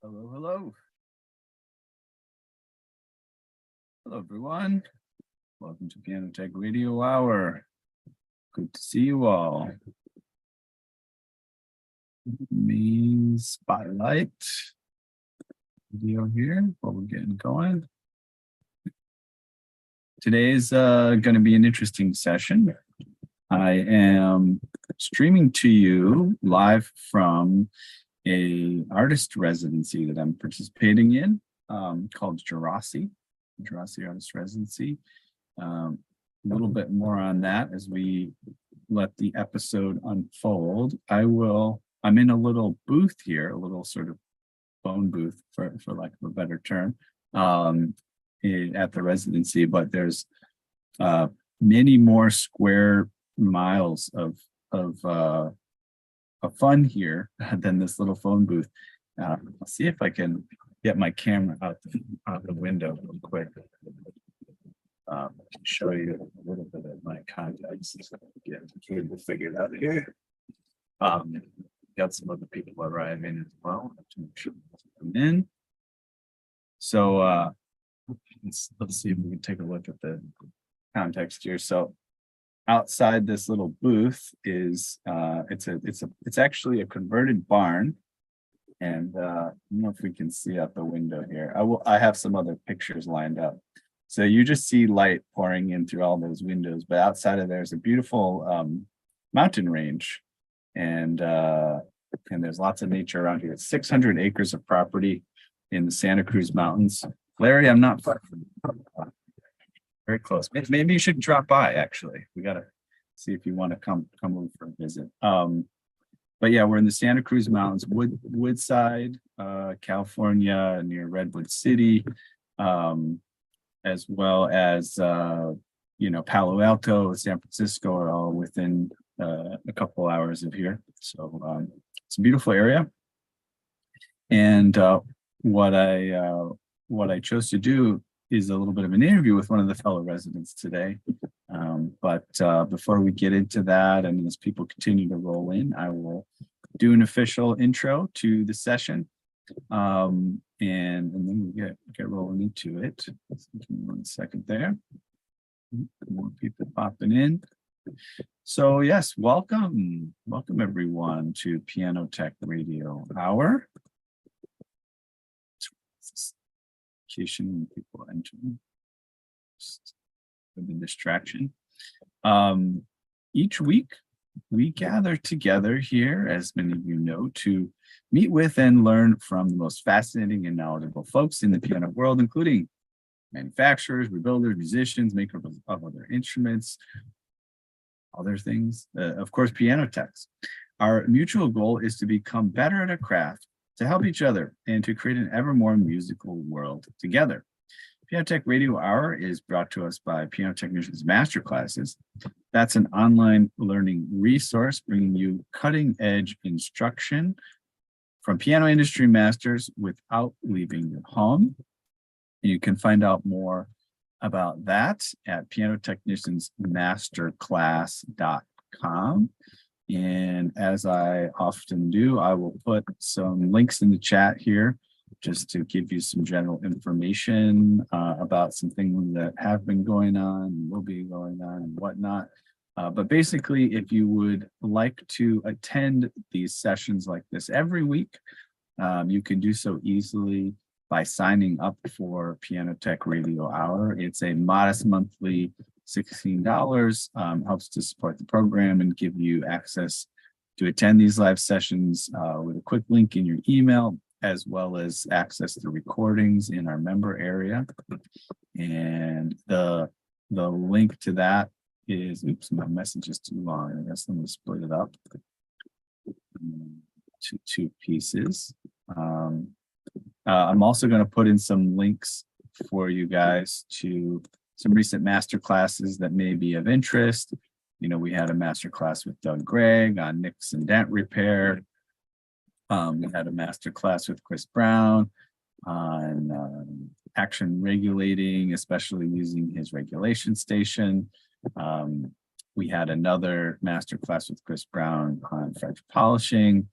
Hello, hello. Hello, everyone. Welcome to Piano Tech Radio Hour. Good to see you all. Main spotlight video here while we're getting going. Today's going to be an interesting session. I am streaming to you live from a artist residency that I'm participating in called Jurasi Artist Residency. A little bit more on that as we let the episode unfold. I'm in a little booth here, a little sort of phone booth for lack of a better term, at the residency, but there's many more square miles of fun here than this little phone booth. I'll see if I can get my camera out the window real quick. Show you a little bit of my context. Get the cable figured out here. Got some other people arriving as well to make sure they come in. So let's see if we can take a look at the context here. So outside this little booth is it's actually a converted barn, and I don't know if we can see out the window here. I have some other pictures lined up. So you just see light pouring in through all those windows, but outside of there's a beautiful mountain range, and there's lots of nature around here. It's 600 acres of property in the Santa Cruz Mountains. Larry, I'm not far from very close. Maybe you should drop by. Actually, we gotta see if you want to come over for a visit. But yeah, we're in the Santa Cruz Mountains, Woodside, California, near Redwood City. As well as Palo Alto, San Francisco are all within a couple hours of here. So it's a beautiful area. And what I chose to do is a little bit of an interview with one of the fellow residents today. But before we get into that, and as people continue to roll in, I will do an official intro to the session. And then we get rolling into it. Give me 1 second there. More people popping in. So yes, welcome everyone to Piano Tech Radio Hour. People entering. Just a distraction. Each week we gather together here, as many of you know, to meet with and learn from the most fascinating and knowledgeable folks in the piano world, including manufacturers, rebuilders, musicians, makers of other instruments, other things, of course, piano techs. Our mutual goal is to become better at a craft, to help each other, and to create an ever more musical world together. Piano Tech Radio Hour is brought to us by Piano Technicians Masterclasses. That's an online learning resource bringing you cutting-edge instruction from piano industry masters without leaving your home. You can find out more about that at pianotechniciansmasterclass.com. And as I often do, I will put some links in the chat here just to give you some general information about some things that have been going on, will be going on, and whatnot. But basically, if you would like to attend these sessions like this every week, you can do so easily by signing up for Piano Tech Radio Hour. It's a modest monthly $16, helps to support the program and give you access to attend these live sessions with a quick link in your email, as well as access to recordings in our member area. And the link to that is, oops, my message is too long. I guess let me split it up to 2 pieces. I'm also going to put in some links for you guys to some recent master classes that may be of interest. We had a master class with Doug Gregg on nicks and dent repair. We had a master class with Chris Brown on action regulating, especially using his regulation station. We had another master class with Chris Brown on French polishing.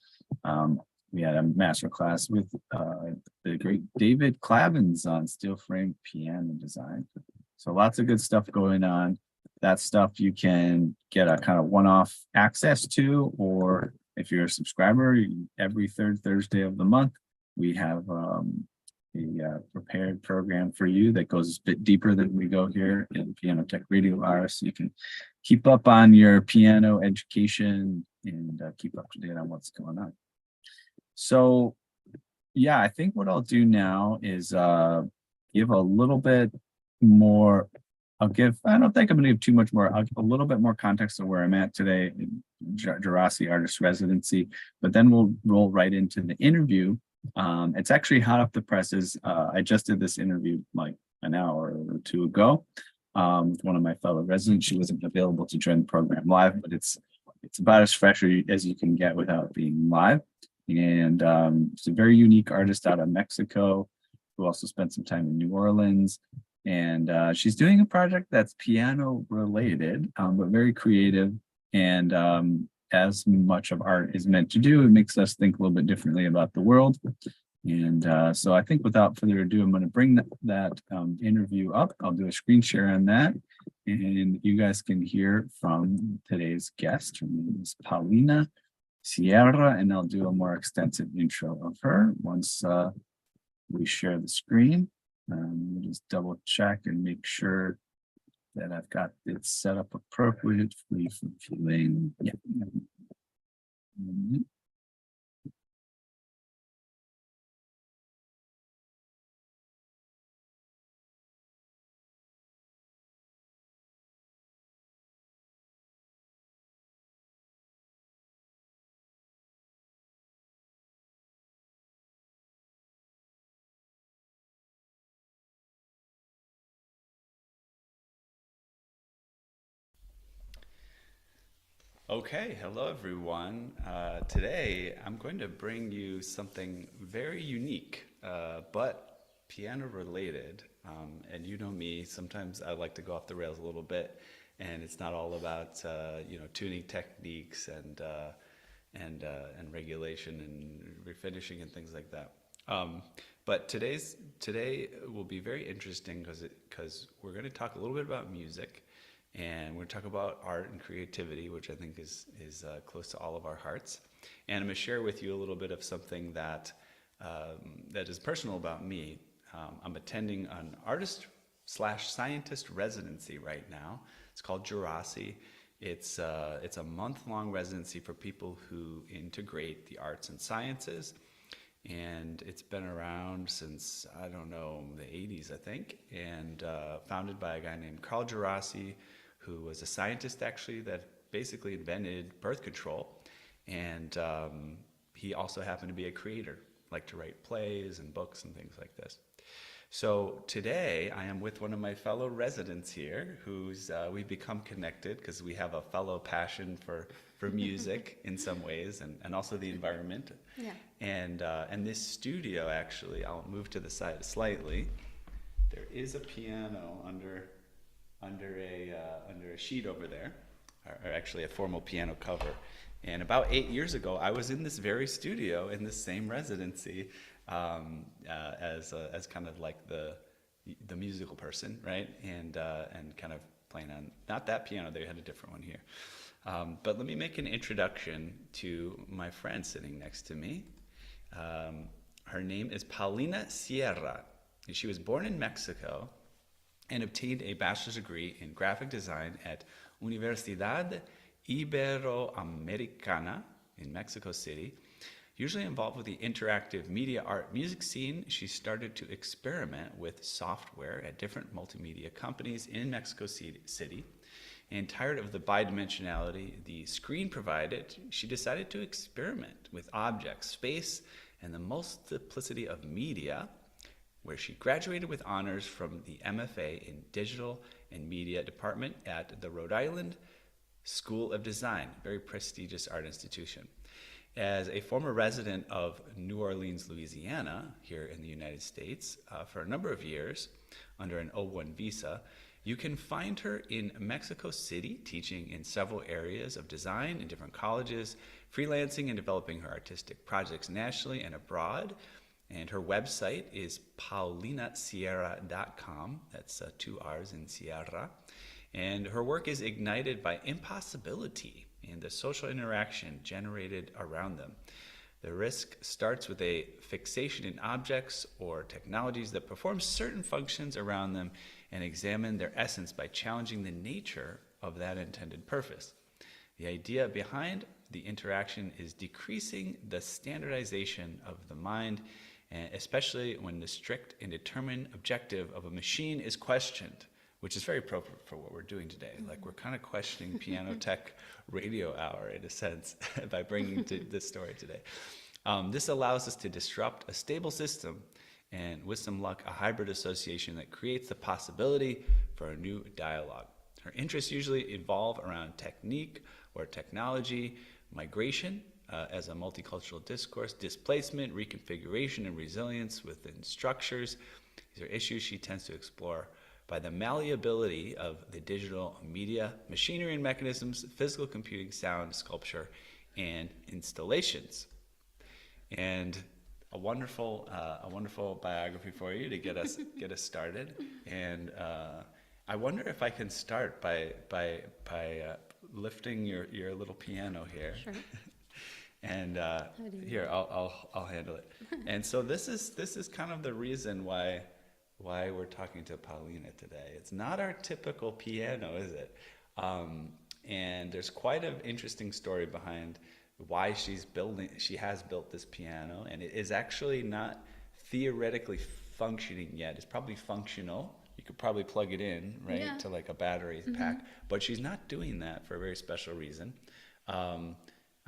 we had a master class with the great David Clavins on steel frame piano design. So lots of good stuff going on. That stuff you can get a kind of one-off access to, or if you're a subscriber, every third Thursday of the month, we have a prepared program for you that goes a bit deeper than we go here in Piano Tech Radio Hour. So you can keep up on your piano education and keep up to date on what's going on. So yeah, I think what I'll do now is give a little bit more. I don't think I'm going to give too much more. I'll give a little bit more context of where I'm at today in Gerasi Artist Residency, but then we'll roll right into the interview. It's actually hot off the presses. I just did this interview like an hour or two ago with one of my fellow residents. She wasn't available to join the program live, but it's about as fresh as you can get without being live. And she's a very unique artist out of Mexico who also spent some time in New Orleans. And she's doing a project that's piano related, but very creative. And as much of art is meant to do, it makes us think a little bit differently about the world. And so I think without further ado, I'm going to bring that interview up. I'll do a screen share on that. And you guys can hear from today's guest. Her name is Paulina Sierra, and I'll do a more extensive intro of her once we share the screen. We'll just double check and make sure that I've got it set up appropriately for viewing. Yeah. Okay, hello everyone. Today I'm going to bring you something very unique, but piano related. And you know me, sometimes I like to go off the rails a little bit, and it's not all about tuning techniques and regulation and refinishing and things like that. But today will be very interesting because we're going to talk a little bit about music. And we're going to talk about art and creativity, which I think is close to all of our hearts. And I'm going to share with you a little bit of something that is personal about me. I'm attending an artist/scientist residency right now. It's called Gerasi. It's a month-long residency for people who integrate the arts and sciences. And it's been around since, I don't know, the 80s, I think, and founded by a guy named Carl Gerasi, who was a scientist actually that basically invented birth control. And he also happened to be a creator, like to write plays and books and things like this. So today I am with one of my fellow residents here who's we've become connected because we have a fellow passion for music in some ways and also the environment. Yeah. And this studio actually, I'll move to the side slightly. There is a piano under a sheet over there, or actually a formal piano cover. And about 8 years ago, I was in this very studio in this same residency as kind of like the musical person, right? And kind of playing on not that piano. They had a different one here. But let me make an introduction to my friend sitting next to me. Her name is Paulina Sierra. And she was born in Mexico and obtained a bachelor's degree in graphic design at Universidad Iberoamericana in Mexico City. Usually involved with the interactive media art music scene, she started to experiment with software at different multimedia companies in Mexico City. And tired of the bidimensionality the screen provided, she decided to experiment with objects, space, and the multiplicity of media, where she graduated with honors from the MFA in Digital and Media Department at the Rhode Island School of Design, a very prestigious art institution. As a former resident of New Orleans, Louisiana, here in the United States, for a number of years under an O1 visa, You can find her in Mexico City, teaching in several areas of design in different colleges, freelancing and developing her artistic projects nationally and abroad. And her website is paulinasierra.com. That's 2 R's in Sierra. And her work is ignited by impossibility and the social interaction generated around them. The risk starts with a fixation in objects or technologies that perform certain functions around them and examine their essence by challenging the nature of that intended purpose. The idea behind the interaction is decreasing the standardization of the mind, especially when the strict and determined objective of a machine is questioned, which is very appropriate for what we're doing today. Like, we're kind of questioning Piano Tech Radio Hour in a sense by bringing this story today. This allows us to disrupt a stable system and, with some luck, a hybrid association that creates the possibility for a new dialogue. Her interests usually evolve around technique or technology, migration as a multicultural discourse, displacement, reconfiguration, and resilience within structures. These are issues she tends to explore by the malleability of the digital media, machinery and mechanisms, physical computing, sound, sculpture, and installations. And a wonderful biography for you to get us started. And I wonder if I can start by lifting your little piano here. Sure. And here, I'll handle it. And so this is kind of the reason why we're talking to Paulina today. It's not our typical piano, is it? And there's quite an interesting story behind why she has built this piano, and it is actually not theoretically functioning yet. It's probably functional. You could probably plug it in, right, Yeah. to like a battery pack, but she's not doing that for a very special reason. I'm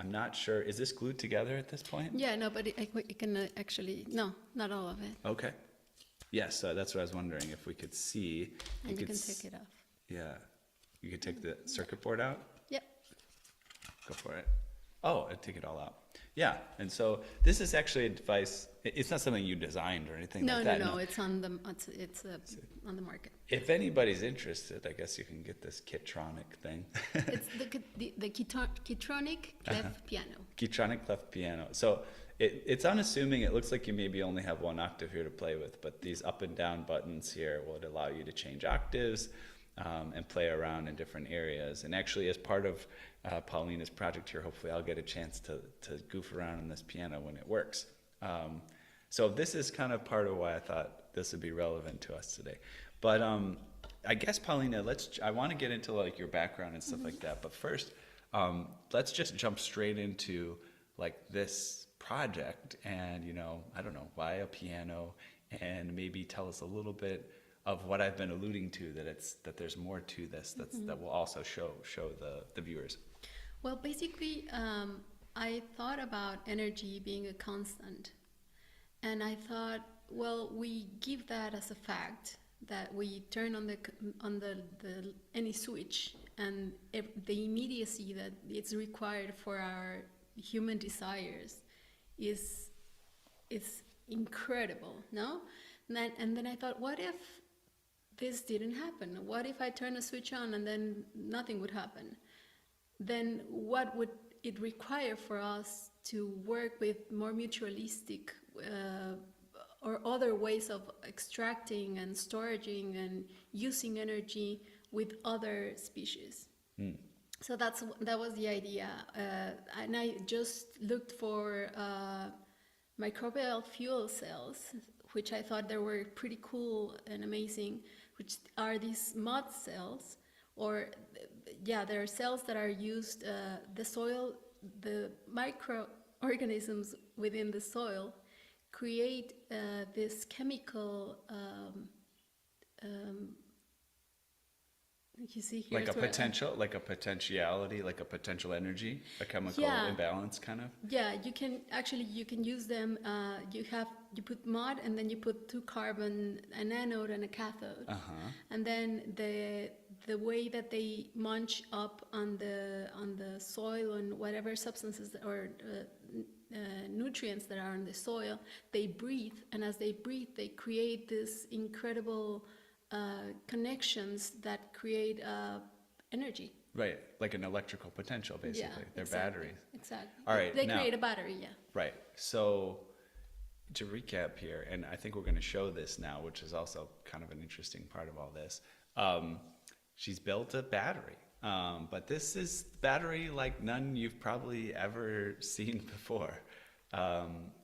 not sure, is this glued together at this point? Yeah, no, but it can actually, no, not all of it. Okay. Yes, that's what I was wondering, if we could see. And you can could take it off. Yeah. You could take the circuit board out? Yep. Go for it. Oh, I'd take it all out. Yeah, and so this is actually a device, it's not something you designed or anything No, like no, that. no, it's on the on the market. If anybody's interested, I guess you can get this Kitronic thing. It's the Kitronic clef piano. Kitronic clef piano. So it's unassuming. It looks like you maybe only have one octave here to play with, but these up and down buttons here will allow you to change octaves and play around in different areas. And actually, as part of Paulina's project here, hopefully I'll get a chance to goof around on this piano when it works. So this is kind of part of why I thought this would be relevant to us today. But I guess, Paulina, I want to get into like your background and stuff like that. But first, let's just jump straight into like this project and, I don't know, why a piano, and maybe tell us a little bit of what I've been alluding to, that there's more to this that will also show the viewers. Well, basically, I thought about energy being a constant, and I thought, well, we give that as a fact that we turn on the any switch, and the immediacy that it's required for our human desires is incredible, no? And then I thought, what if this didn't happen? What if I turn a switch on and then nothing would happen? Then what would it require for us to work with more mutualistic or other ways of extracting and storing and using energy with other species? So that was the idea. And I just looked for microbial fuel cells, which I thought they were pretty cool and amazing, which are these mud cells, or there are cells that are used, the soil, the microorganisms within the soil create this chemical, you see here, Like a potentiality, like a potential energy, a chemical imbalance kind of? Yeah, you can use them. You put mud and then you put 2 carbon, a anode and a cathode. And then the way that they munch up on the soil and whatever substances or nutrients that are in the soil, they breathe, and as they breathe, they create this incredible connections that create energy. Right, like an electrical potential, basically. They're exactly, batteries. Exactly. All right, They now- create a battery, yeah. Right. So to recap here, and I think we're going to show this now, which is also kind of an interesting part of all this. She's built a battery, but this is battery like none you've probably ever seen before.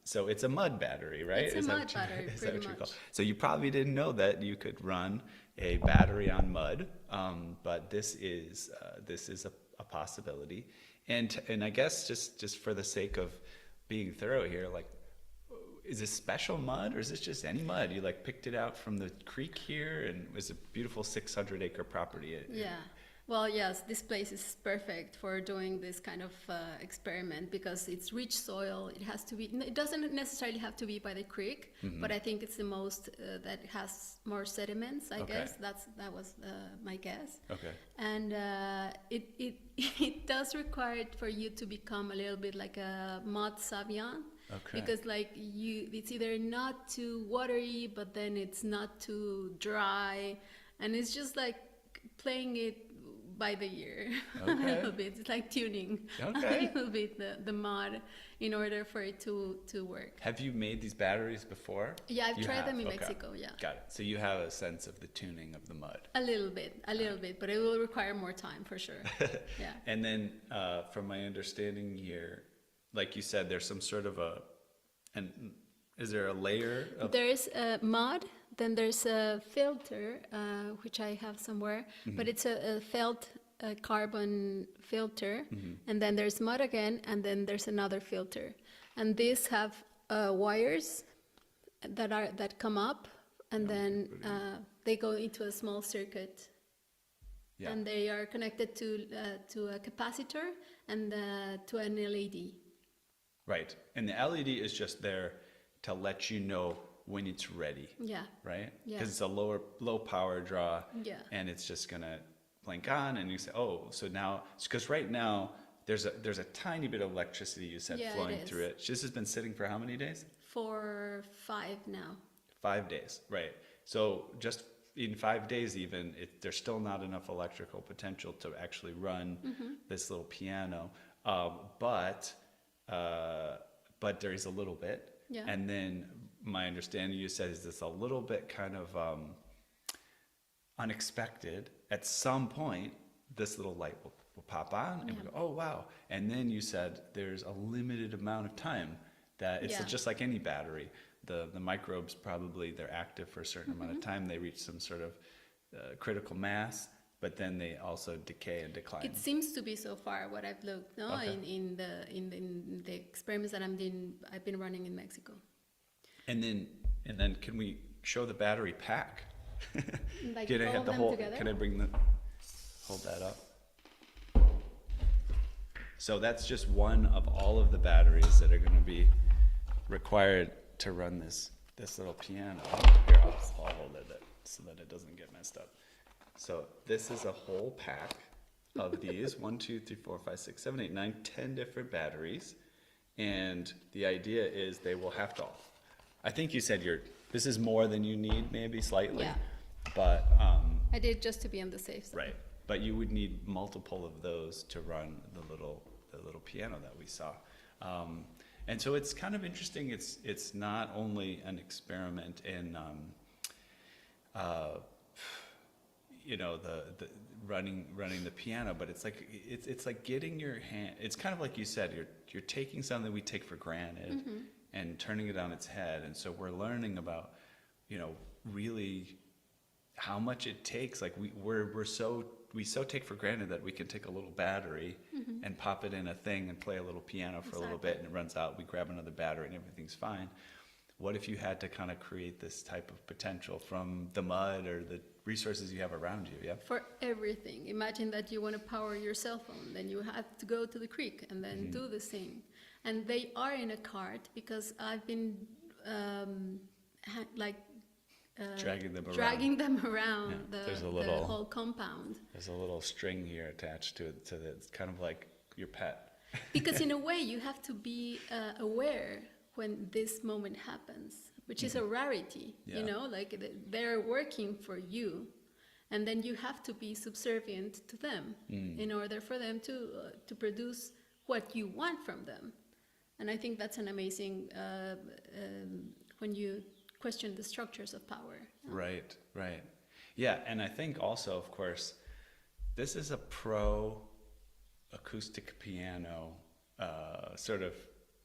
So it's a mud battery, right? It's a Is that mud what you- battery, is that pretty what you call- much. So you probably didn't know that you could run a battery on mud, but this is a possibility. And I guess just for the sake of being thorough here, like, is this special mud or is this just any mud? You like picked it out from the creek here, and it was a beautiful 600-acre property. Yeah. Well, yes, this place is perfect for doing this kind of experiment because it's rich soil. It has to be, it doesn't necessarily have to be by the creek, but I think it's the most that has more sediments, I Okay. guess. That was my guess. Okay. And it does require it for you to become a little bit like a mud savant. Okay. Because like it's either not too watery, but then it's not too dry, and it's just like playing it by the ear a Okay. little bit. It's like tuning Okay. a little bit the mud in order for it to work. Have you made these batteries before? Yeah, I've You tried have? them in Okay. Mexico. Yeah, Got it. So you have a sense of the tuning of the mud. a little bit, but it will require more time for sure. Yeah. And then, from my understanding here, like you said, there's some sort of and is there a layer of? There's mud, then there's a filter, which I have somewhere, but it's a felt carbon filter, and then there's mud again, and then there's another filter. And these have wires that come up, and then they go into a small circuit. Yeah. And they are connected to a capacitor and to an LED. Right. And the LED is just there to let you know when it's ready. Yeah. Right? Yeah. Because it's a low power draw. Yeah. And it's just gonna blink on, and you say, oh, so now, because right now there's a tiny bit of electricity you said Yeah, it flowing is. through it. This has been sitting for how many days? For 5 now. 5 days, right? So just in 5 days, even there's still not enough electrical potential to actually run this little piano, but there is a little bit. Yeah. And then my understanding, you said, is this a little bit kind of unexpected. At some point, this little light will pop on, and we go, oh wow! And then you said there's a limited amount of time that it's Yeah. just like any battery. The microbes probably they're active for a certain amount of time. They reach some sort of critical mass, but then they also decay and decline. It seems to be so far what I've looked, no, Okay. in the experiments that I've been running in Mexico. And then can we show the battery pack? Like Can I all have of the them whole? together? Can I hold that up? So that's just one of all of the batteries that are going to be required to run this little piano. Here, I'll hold it so that it doesn't get messed up. So this is a whole pack of these 1, 2, 3, 4, 5, 6, 7, 8, 9, 10 different batteries, and the idea is they will have to. I think you said this is more than you need, maybe slightly, Yeah. but I did just to be on the safe side. right. But you would need multiple of those to run the little piano that we saw. And so it's kind of interesting. It's not only an experiment in, the running the piano, but it's like getting your hand. It's kind of like you said. You're taking something we take for granted and turning it on its head. And so we're learning about, really how much it takes. Like we so take for granted that we can take a little battery and pop it in a thing and play a little piano for a little bit, and it runs out. We grab another battery and everything's fine. What if you had to kind of create this type of potential from the mud or the resources you have around you? Yeah. For everything. Imagine that you want to power your cell phone, then you have to go to the creek and then do the same. And they are in a cart because I've been Dragging them around Yeah, there's a the little- whole compound. There's a little string here attached to it, so that it's kind of like your pet. Because in a way, you have to be aware when this moment happens. which is a rarity, Yeah. you know, like they're working for you. And then you have to be subservient to them in order for them to produce what you want from them. And I think that's an amazing, when you question the structures of power. Right, right. Yeah, and I think also, of course, this is a pro acoustic piano sort of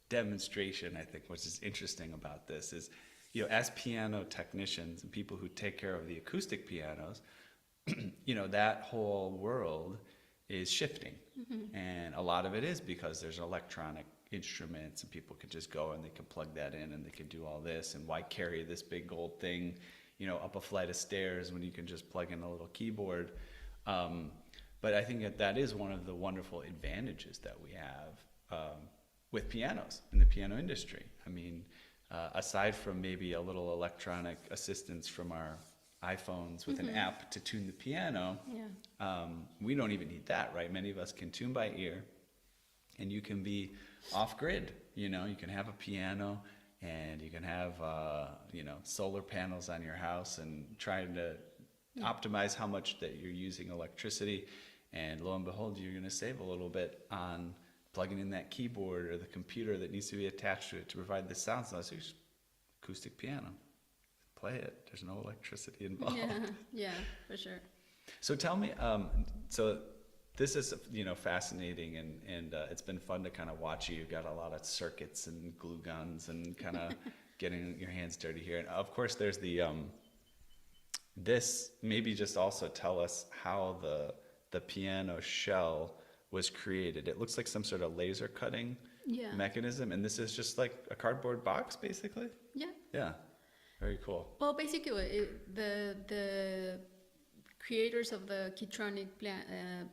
demonstration, I think, which is interesting about this is, you know, as piano technicians and people who take care of the acoustic pianos, you know, that whole world is shifting. And a lot of it is because there's electronic instruments and people can just go and they can plug that in and they can do all this. And why carry this big gold thing, you know, up a flight of stairs when you can just plug in a little keyboard? But I think that is one of the wonderful advantages that we have with pianos in the piano industry. I mean, aside from maybe a little electronic assistance from our iPhones with an app to tune the piano, we don't even need that, right? Many of us can tune by ear, and you can be off grid. You know, you can have a piano and you can have, you know, solar panels on your house and trying to optimize how much that you're using electricity. And lo and behold, you're going to save a little bit on plugging in that keyboard or the computer that needs to be attached to it to provide the sound. So it's just acoustic piano. Play it. There's no electricity involved. Yeah, for sure. So tell me, so this is, you know, fascinating, and it's been fun to kind of watch you. You've got a lot of circuits and glue guns and kind of getting your hands dirty here. And of course, there's the this maybe just also tell us how the piano shell was created. It looks like some sort of laser cutting mechanism, and this is just like a cardboard box, basically. Yeah. Very cool. Well, basically, the creators of the Keytronic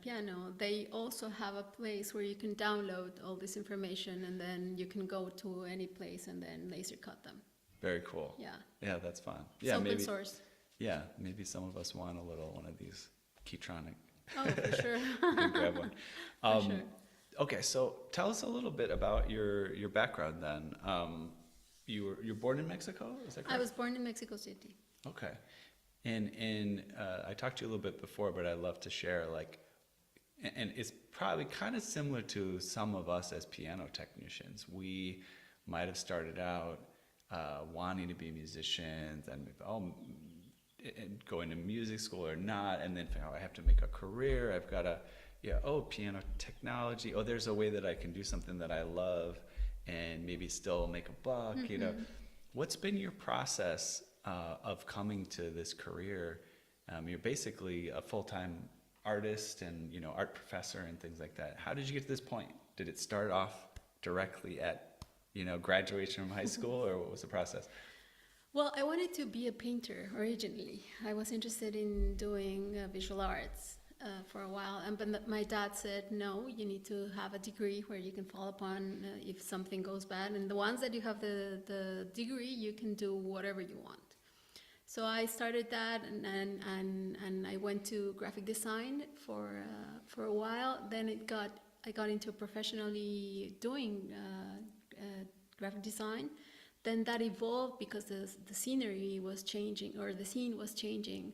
piano, they also have a place where you can download all this information, and then you can go to any place and then laser cut them. Very cool. Yeah. Yeah, that's fun. It's Yeah, open maybe. source. Yeah, maybe some of us want a little one of these Keytronic. Oh, for sure. You can grab one. For sure. Okay, so tell us a little bit about your background then. You're born in Mexico, is that correct? I was born in Mexico City. Okay. And I talked to you a little bit before, but I'd love to share, like, and it's probably kind of similar to some of us as piano technicians. We might have started out wanting to be musicians and going to music school or not, and then I have to make a career. I've got to, piano technology. Oh, there's a way that I can do something that I love and maybe still make a buck. Mm-hmm. You know, what's been your process of coming to this career? You're basically a full-time artist and, you know, art professor and things like that. How did you get to this point? Did it start off directly at, you know, graduation from high school, or what was the process? Well, I wanted to be a painter originally. I was interested in doing visual arts for a while, but my dad said, no, you need to have a degree where you can fall upon if something goes bad. And the ones that you have the degree, you can do whatever you want. So I started that, and I went to graphic design for a while. Then I got into professionally doing graphic design. Then that evolved because the scenery was changing, or the scene was changing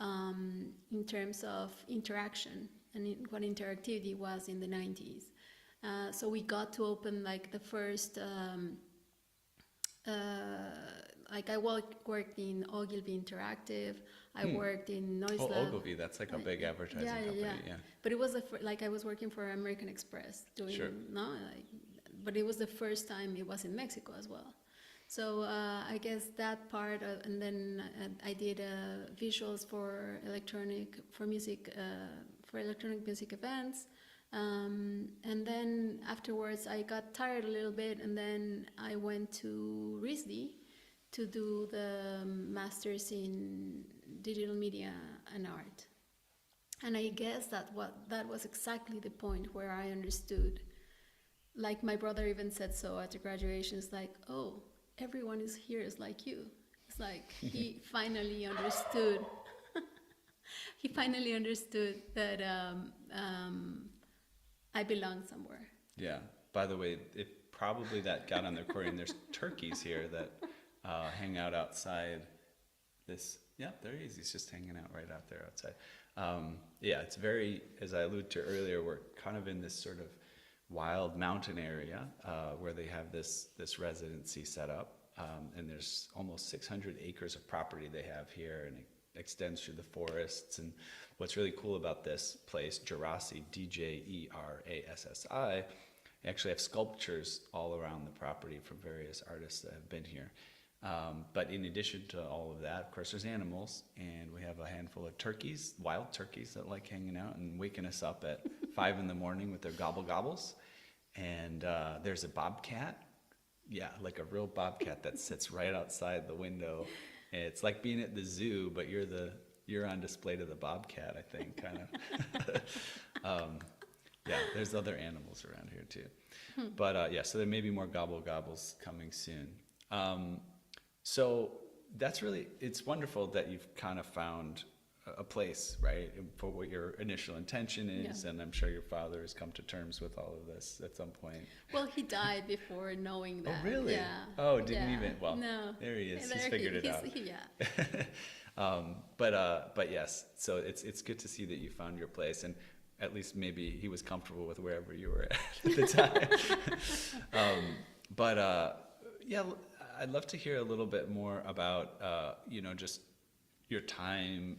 in terms of interaction and what interactivity was in the 90s. So we got to open like the first, like I worked in Ogilvy Interactive, I worked in Noise Lab. Ogilvy, that's like a big advertising company. Yeah. But it was like I was working for American Express doing, Sure. But it was the first time it was in Mexico as well. So I guess that part, and then I did visuals for electronic music events, and then afterwards I got tired a little bit, and then I went to RISD to do the masters in digital media and art, and I guess that was exactly the point where I understood. Like my brother even said so at the graduation. It's like, oh, everyone is here is like you. It's like he finally understood. He finally understood that I belong somewhere. Yeah. By the way, it probably that got on the recording. There's turkeys here that hang out outside this. Yeah, there he is. He's just hanging out right out there outside. Yeah, it's very, as I alluded to earlier, we're kind of in this sort of wild mountain area where they have this residency set up. And there's almost 600 acres of property they have here, and it extends through the forests. And what's really cool about this place, Djerassi, Djerassi, they actually have sculptures all around the property from various artists that have been here. But in addition to all of that, of course, there's animals, and we have a handful of turkeys, wild turkeys that like hanging out and waking us up at 5 in the morning with their gobble gobbles. And there's a bobcat. Yeah, like a real bobcat that sits right outside the window. And it's like being at the zoo, but you're on display to the bobcat, I think, kind of. Yeah, there's other animals around here too. But yeah, so there may be more gobble gobbles coming soon. So that's really, it's wonderful that you've kind of found a place, right, for what your initial intention is. Yeah. And I'm sure your father has come to terms with all of this at some point. Well, he died before knowing that. Oh, really? Yeah. Oh, didn't Yeah. even, well, No. there he is. There He's figured it out. Yeah. But yes, so it's good to see that you found your place, and at least maybe he was comfortable with wherever you were at the time. Yeah, I'd love to hear a little bit more about, just your time,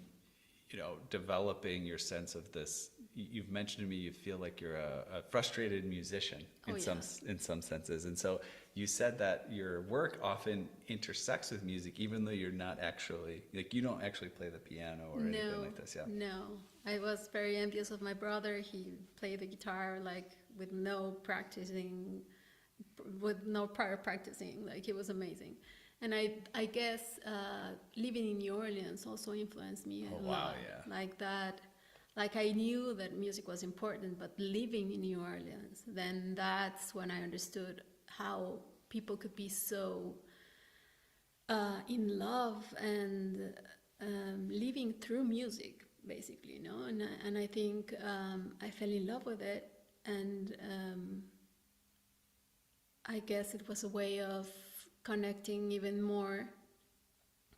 developing your sense of this. You've mentioned to me you feel like you're a frustrated musician in some senses, and so you said that your work often intersects with music, even though you're not actually, like, you don't actually play the piano or anything like this. Yeah. No, I was very envious of my brother. He played the guitar like with no prior practicing. Like, it was amazing. And I guess living in New Orleans also influenced me a lot. Wow, yeah. Like that, like I knew that music was important, but living in New Orleans, then that's when I understood how people could be so in love and living through music, basically, And I think I fell in love with it, and I guess it was a way of connecting even more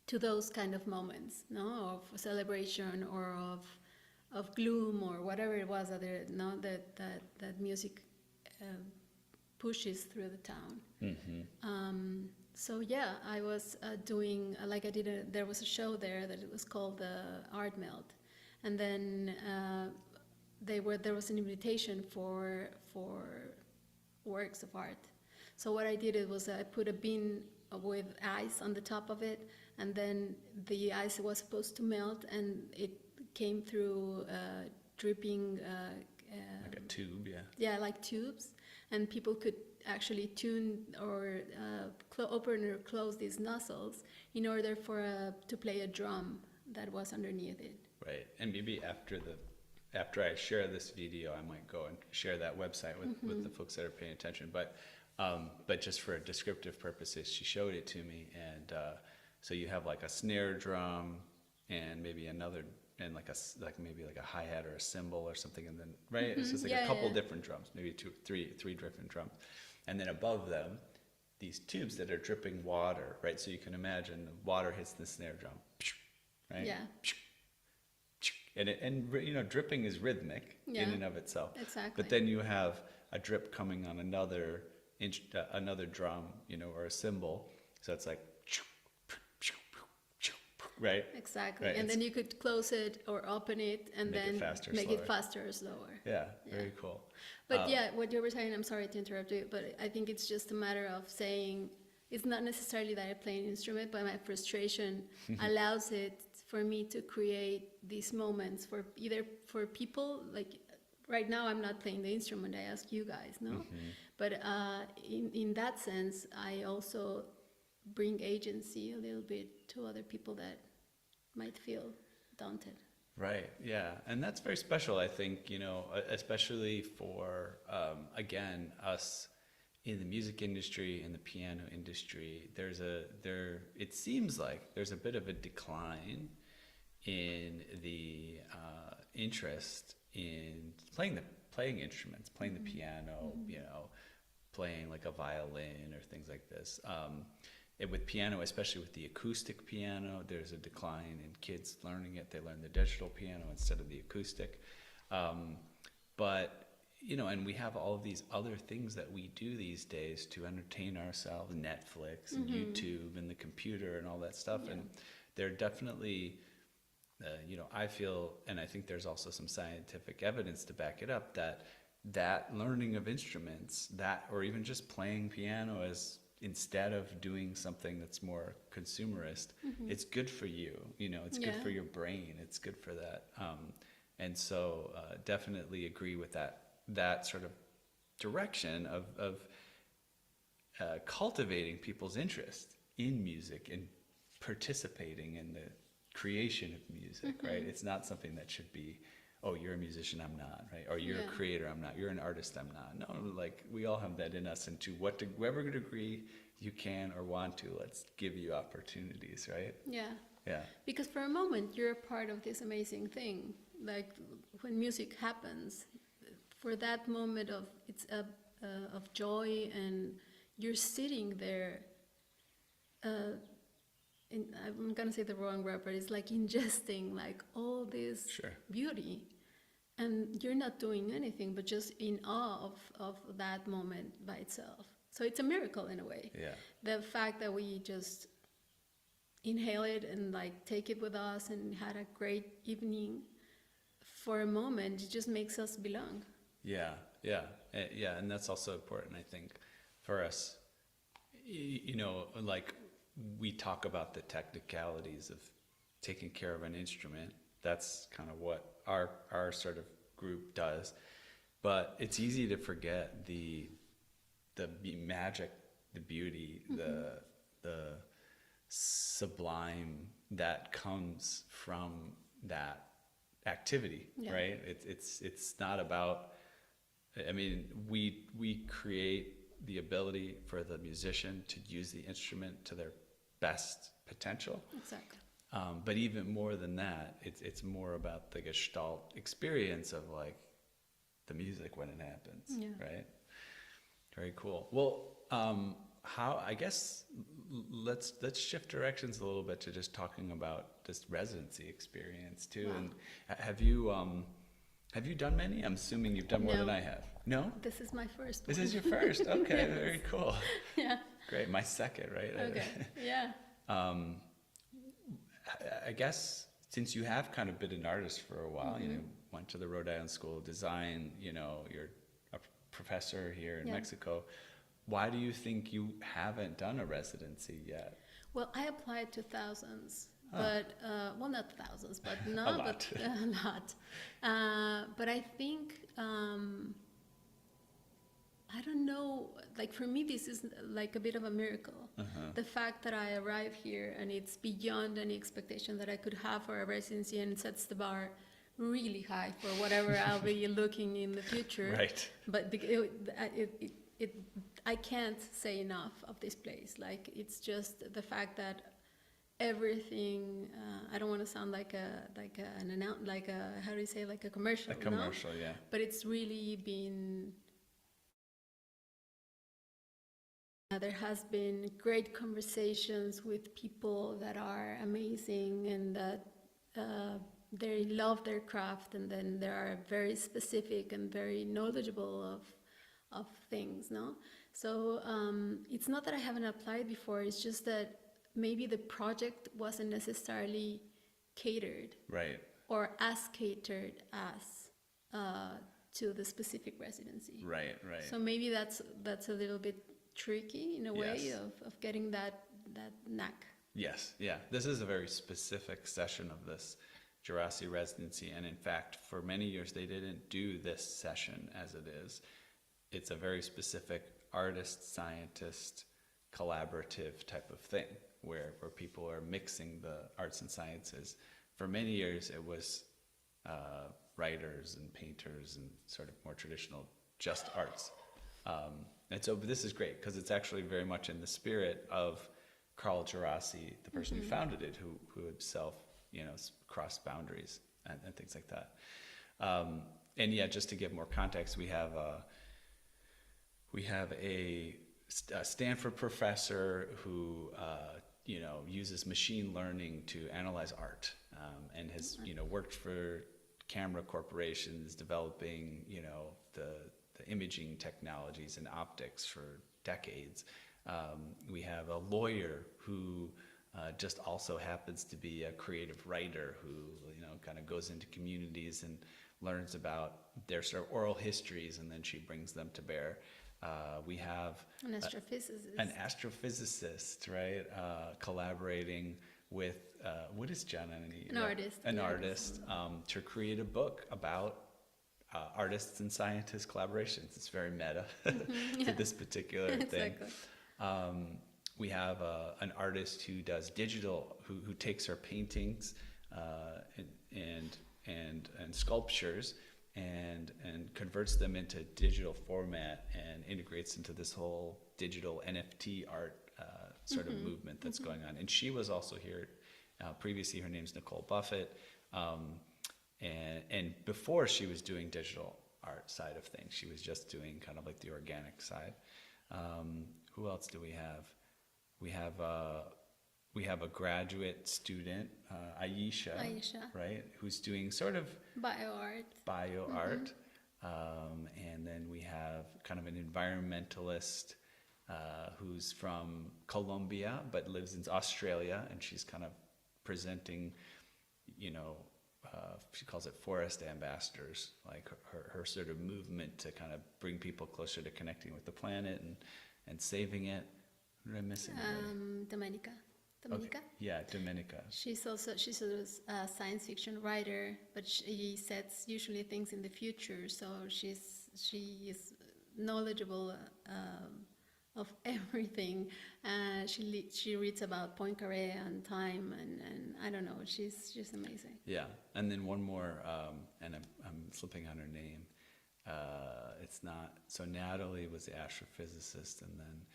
to those kind of moments, of celebration or of gloom or whatever it was that music pushes through the town. Mm-hmm. So yeah, I was doing there was a show there that it was called the Art Melt, and then there was an invitation for works of art. So what I did was I put a bin with ice on the top of it, and then the ice was supposed to melt, and it came through dripping. Like a tube, yeah. Yeah, like tubes, and people could actually tune or open or close these nozzles in order to play a drum that was underneath it. Right, and maybe after I share this video, I might go and share that website with the folks that are paying attention. But just for descriptive purposes, she showed it to me, and so you have like a snare drum and maybe another, and maybe a hi-hat or a cymbal or something, and then it's just like a couple different drums, maybe three different drums, and then above them these tubes that are dripping water, right? So you can imagine the water hits the snare drum, right? Yeah. And dripping is rhythmic in and of itself. Exactly. But then you have a drip coming on another drum, or a cymbal. So it's like, right? Exactly. Right. And then you could close it or open it and Make it then faster, make slower. it faster or slower. Yeah, very cool. But what you were saying, I'm sorry to interrupt you, but I think it's just a matter of saying, it's not necessarily that I play an instrument, but my frustration allows it for me to create these moments for people. Like right now, I'm not playing the instrument, I ask you guys, But in that sense, I also bring agency a little bit to other people that might feel daunted. Right, yeah, and that's very special, I think, especially for, again, us in the music industry, in the piano industry. It seems like there's a bit of a decline in the interest in playing instruments, playing the piano, playing like a violin or things like this. with piano, especially with the acoustic piano, there's a decline in kids learning it. They learn the digital piano instead of the acoustic. But and we have all of these other things that we do these days to entertain ourselves, Netflix and YouTube and the computer and all that stuff. Yeah. And they're definitely, I feel, and I think there's also some scientific evidence to back it up, that learning of instruments, or even just playing piano instead of doing something that's more consumerist, it's good for you. It's good for your brain. It's good for that. And so definitely agree with that sort of direction of cultivating people's interest in music and participating in the creation of music, right? It's not something that should be, oh, you're a musician, I'm not, right? Or you're a creator, I'm not. You're an artist, I'm not. No, like we all have that in us, and to whatever degree you can or want to, let's give you opportunities, right? Yeah. Yeah. Because for a moment, you're a part of this amazing thing. Like when music happens, for that moment of joy, and you're sitting there. I'm gonna say the wrong word, but it's like ingesting like all this beauty, and you're not doing anything but just in awe of that moment by itself. So it's a miracle in a way. Yeah. The fact that we just inhale it and like take it with us and had a great evening for a moment, it just makes us belong. Yeah, and that's also important, I think, for us. Like we talk about the technicalities of taking care of an instrument. That's kind of what our sort of group does. But it's easy to forget the magic, the beauty, the sublime that comes from that activity, right? It's not about. I mean, we create the ability for the musician to use the instrument to their best potential. Exactly. But even more than that, it's more about the Gestalt experience of like the music when it happens, right? Very cool. Well, I guess let's shift directions a little bit to just talking about this residency experience too. Wow. And have you done many? I'm assuming you've done more than I have. No? This is my first This one. is your first. Okay, very cool. Yeah. Great. My second, right? Okay. Yeah. I guess since you have kind of been an artist for a while, went to the Rhode Island School of Design, you're a professor here in Mexico. Why do you think you haven't done a residency yet? Well, I applied to thousands, but well, not thousands, but no, A lot. but a lot. But I think I don't know. Like for me, this is like a bit of a miracle. The fact that I arrive here and it's beyond any expectation that I could have for a residency, and it sets the bar really high for whatever I'll be looking in the future. Right. But I can't say enough of this place. Like it's just the fact that everything. I don't want to sound like a how do you say, like a commercial? A commercial, yeah. But it's really been. There has been great conversations with people that are amazing and that they love their craft, and then they are very specific and very knowledgeable of things, no? So it's not that I haven't applied before, it's just that maybe the project wasn't necessarily catered. Right. Or as catered as to the specific residency. Right. So maybe that's a little bit tricky in a way of getting that knack. Yes, yeah. This is a very specific session of this Djerassi residency, and in fact, for many years they didn't do this session as it is. It's a very specific artist, scientist, collaborative type of thing, where people are mixing the arts and sciences. For many years, it was writers and painters and sort of more traditional just arts. And so this is great because it's actually very much in the spirit of Carl Djerassi, the person who founded it, who himself, crossed boundaries and things like that. And yeah, just to give more context, we have a Stanford professor who uses machine learning to analyze art, and has worked for camera corporations developing the imaging technologies and optics for decades. We have a lawyer who just also happens to be a creative writer who kind of goes into communities and learns about their sort of oral histories, and then she brings them to bear. We have An astrophysicist. an astrophysicist, right? Collaborating with, what is John Anani? An artist, An yeah. artist, to create a book about artists and scientists collaborations. It's very meta to this particular thing. Exactly. We have an artist who does digital, who takes her paintings and sculptures and converts them into digital format and integrates into this whole digital NFT art sort of movement that's going on. And she was also here previously. Her name's Nicole Buffett, and before she was doing digital art side of things, she was just doing kind of like the organic side. Who else do we have? We have a graduate student, Aisha, right, who's doing sort of bio art. And then we have kind of an environmentalist who's from Colombia but lives in Australia, and she's kind of presenting, she calls it forest ambassadors, like her sort of movement to kind of bring people closer to connecting with the planet and saving it. What did I miss? Domenica. Okay. Yeah, Domenica. She's a science fiction writer, but she sets usually things in the future. So she is knowledgeable of everything. She reads about Poincaré and time, and I don't know. She's just amazing. Yeah, and then one more, and I'm slipping on her name. It's not, so Natalie was the astrophysicist, and then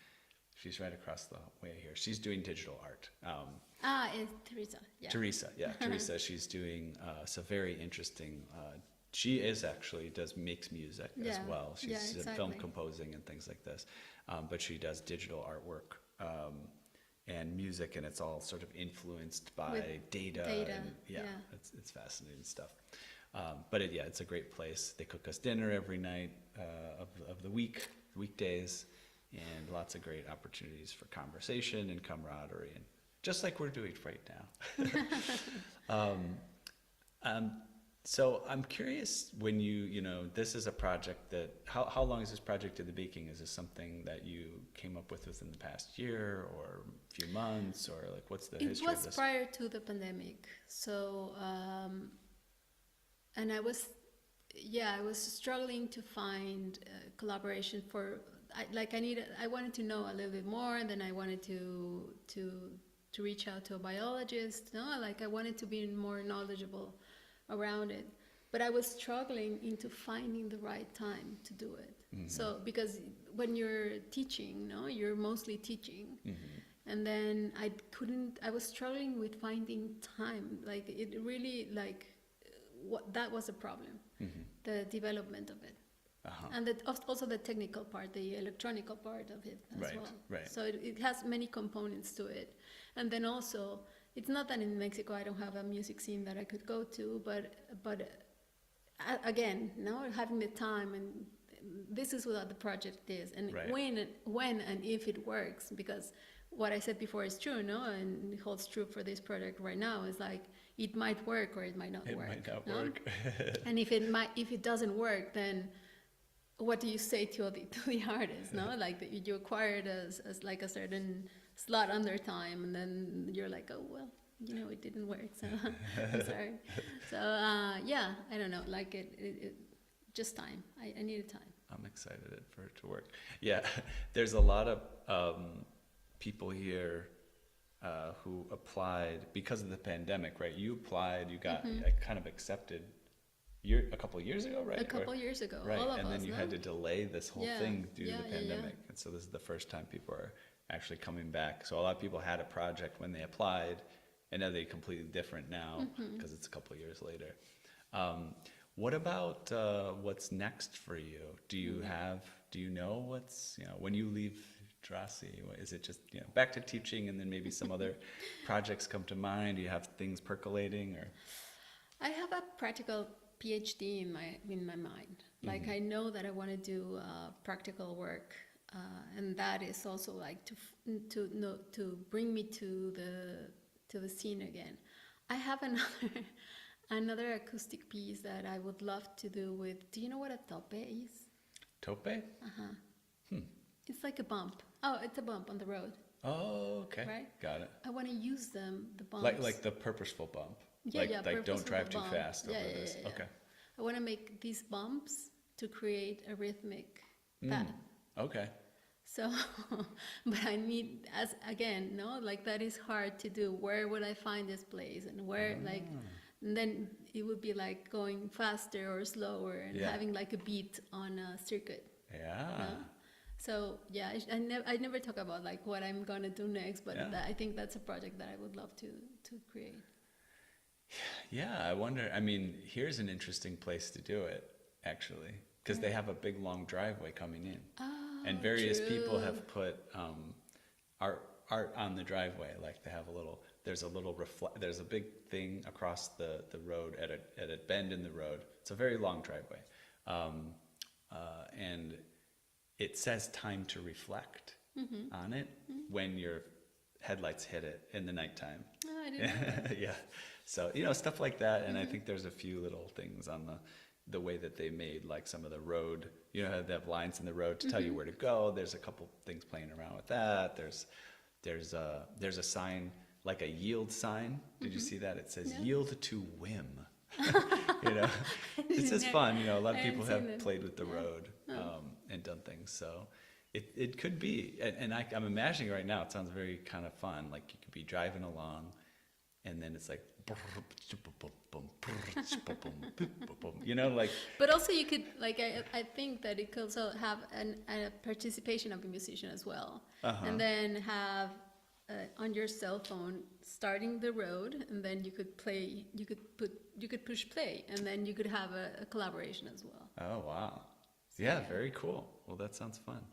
she's right across the way here. She's doing digital art. It's Teresa. Yeah. Teresa. She's doing some very interesting. She makes music as well. She's film composing and things like this, but she does digital artwork and music, and it's all sort of influenced by data. And, it's fascinating stuff. But it's a great place. They cook us dinner every night of the weekdays. And lots of great opportunities for conversation and camaraderie, and just like we're doing right now. So I'm curious, when this is a project that, how long is this project in the making? Is this something that you came up with within the past year or a few months, or like what's the history of this? It was prior to the pandemic. So, and I was struggling to find collaboration for, I wanted to know a little bit more, and then I wanted to reach out to a biologist. I wanted to be more knowledgeable around it, but I was struggling into finding the right time to do it. Mm-hmm. So because when you're teaching, you're mostly teaching, mm-hmm. and then I was struggling with finding time. That was a problem, mm-hmm. the development of it. Uh-huh. And also the technical part, the electronic part of it as well. Right. So it has many components to it. And then also, it's not that in Mexico I don't have a music scene that I could go to, but again, now having the time, and this is what the project is, and when and if it works, because what I said before is true, and it holds true for this project right now, is like, it might work or it might not work. It might not work. And if it doesn't work, then what do you say to the artist? Like you acquired as like a certain slot on their time, and then you're like, oh well, it didn't work, so I'm sorry. So I don't know, like it just time. I needed time. I'm excited for it to work. Yeah, there's a lot of people here who applied because of the pandemic, right? You applied, you got mm-hmm. Kind of accepted. A couple of years ago, right? A couple years ago, right? All of and us, then you had to delay this whole thing due to the pandemic, and so this is the first time people are actually coming back. So a lot of people had a project when they applied, and now they're completely different now because mm-hmm. it's a couple of years later. What about what's next for you? Do you know what's when you leave Drosy? Is it just, back to teaching and then maybe some other projects come to mind? Do you have things percolating or? I have a practical PhD in my mind. Like I know that I want to do practical work, and that is also like to bring me to the scene again. I have another acoustic piece that I would love to do with. Do you know what a tope is? Tope? It's like a bump. Oh, it's a bump on the road. Oh, okay. Right? Got it. I want to use them, the bumps. Like the purposeful bump. Yeah, like, yeah, like don't purposeful drive too bump. fast Yeah, over yeah, this. yeah. Okay. I want to make these bumps to create a rhythmic path. Okay. So, but I need, as again, no, like that is hard to do. Where would I find this place, and where, like, and then it would be like going faster or slower, and Yeah. having like a beat on a circuit. Yeah. No? So yeah, I never talk about like what I'm gonna do next, but Yeah. I think that's a project that I would love to create. Yeah, I wonder. I mean, here's an interesting place to do it, actually, because they have a big long driveway coming in, and various people true. have put art on the driveway. Like they have there's a big thing across the road at a bend in the road. It's a very long driveway, and it says time to reflect on it when your headlights hit it in the nighttime. Oh, I didn't know that. Yeah. So, stuff like that. And I think there's a few little things on the way that they made, like some of the road, how they have lines in the road to tell you where to go. There's a couple things playing around with that. There's a sign, like a yield sign. Did you see that? It says yield to whim. It's just fun. A lot of I people hadn't seen have it. played with the road and done things. So it could be, and I'm imagining right now, it sounds very kind of fun. Like you could be driving along, and then it's like, like. But also you could, like, I think that it could also have a participation of a musician as well. And then have on your cell phone starting the road, and then you could play, you could push play, and then you could have a collaboration as well. Oh, wow. Yeah, very cool. Well, that sounds fun.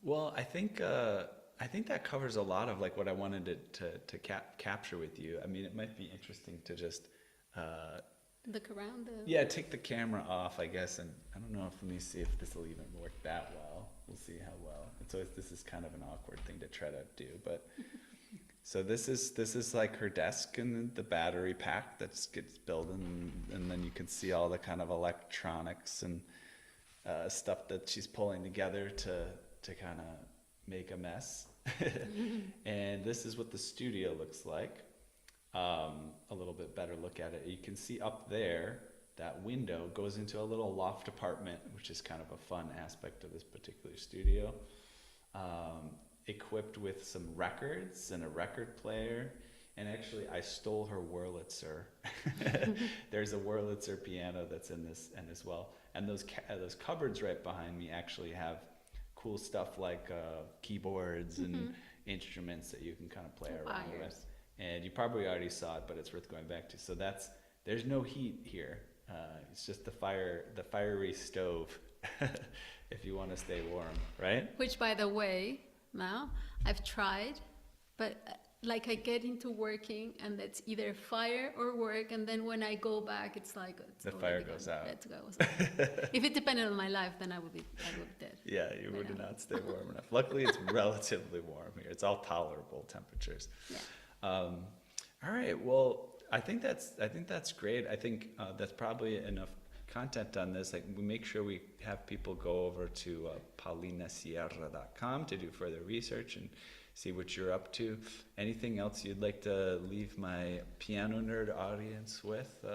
Well, I think that covers a lot of like what I wanted to capture with you. I mean, it might be interesting to just Look around take the camera off, I guess, and I don't know if, let me see if this will even work that well. We'll see how well. And so this is kind of an awkward thing to try to do, but so this is like her desk and the battery pack that gets built, and then you can see all the kind of electronics and stuff that she's pulling together to kind of make a mess. And this is what the studio looks like. A little bit better look at it. You can see up there, that window goes into a little loft apartment, which is kind of a fun aspect of this particular studio. Equipped with some records and a record player. And actually, I stole her Wurlitzer. There's a Wurlitzer piano that's in this and as well. And those cupboards right behind me actually have cool stuff like keyboards and instruments that you can kind of play around with. And you probably already saw it, but it's worth going back to. So there's no heat here. It's just the fiery stove if you want to stay warm, right? Which, by the way, now I've tried, but like I get into working and it's either fire or work, and then when I go back, it's like the fire goes out. If it depended on my life, then I would be dead. Yeah, you would not stay warm enough. Luckily, it's relatively warm here. It's all tolerable temperatures. Yeah. All right. Well, I think that's great. I think that's probably enough content on this. Like, we make sure we have people go over to paulinasierra.com to do further research and see what you're up to. Anything else you'd like to leave my piano nerd audience with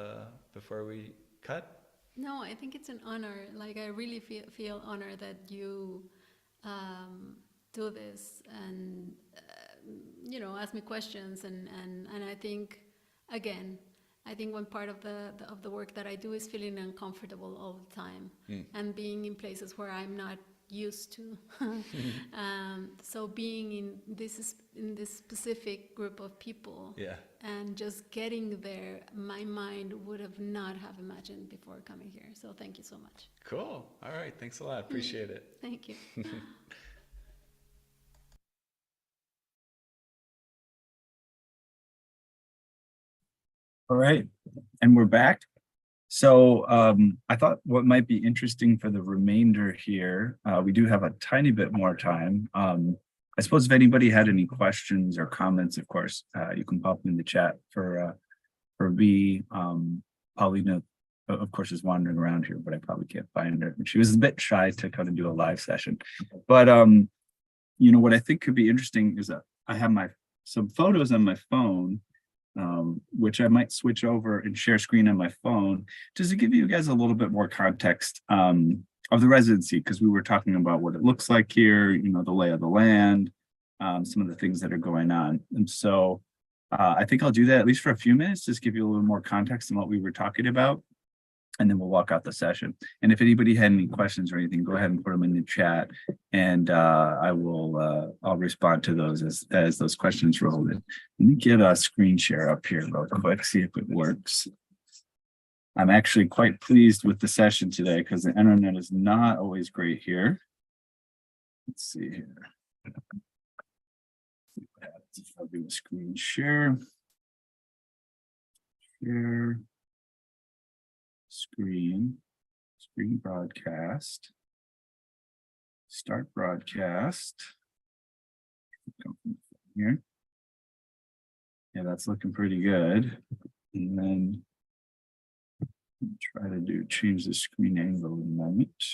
before we cut? No, I think it's an honor. Like, I really feel honored that you do this and ask me questions, and I think, again, one part of the work that I do is feeling uncomfortable all the time and being in places where I'm not used to. So being in this specific group of people, and just getting there, my mind would have not have imagined before coming here. So thank you so much. Cool. All right. Thanks a lot. Appreciate it. Thank you. All right, and we're back. So I thought what might be interesting for the remainder here, we do have a tiny bit more time. I suppose if anybody had any questions or comments, of course, you can pop them in the chat for B. Paulina, of course, is wandering around here, but I probably can't find her. She was a bit shy to kind of do a live session. But you know, what I think could be interesting is that I have some photos on my phone, which I might switch over and share screen on my phone, just to give you guys a little bit more context of the residency, because we were talking about what it looks like here, you know, the lay of the land, some of the things that are going on. And so I think I'll do that at least for a few minutes, just give you a little more context on what we were talking about. And then we'll walk out the session. And if anybody had any questions or anything, go ahead and put them in the chat, and I'll respond to those as those questions roll in. Let me get a screen share up here real quick, see if it works. I'm actually quite pleased with the session today because the internet is not always great here. Let's see here. See what happens if I do a screen share. Share. Screen broadcast, start broadcast. Here. Yeah, that's looking pretty good. And then try to change the screen angle in a moment.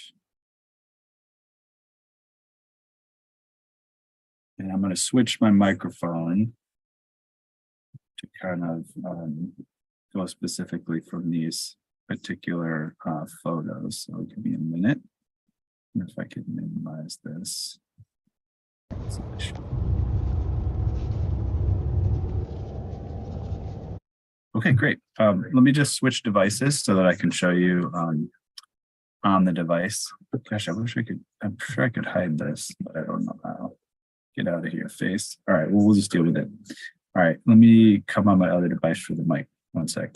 And I'm going to switch my microphone to kind of go specifically from these particular photos. So give me a minute. And if I could minimize this. Okay, great. Let me just switch devices so that I can show you on the device. Gosh, I wish I could, I'm sure I could hide this, but I don't know how. Get out of here, face. All right, well, we'll just deal with it. All right, let me come on my other device for the mic. 1 sec.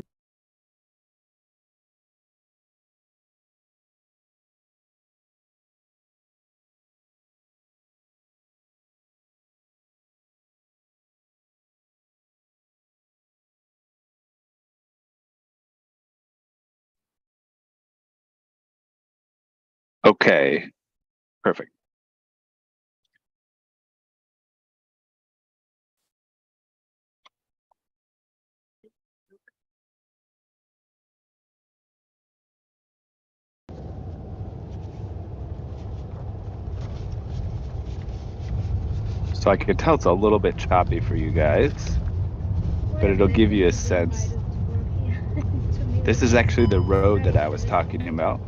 Okay, perfect. So I can tell it's a little bit choppy for you guys, but it'll give you a sense. This is actually the road that I was talking about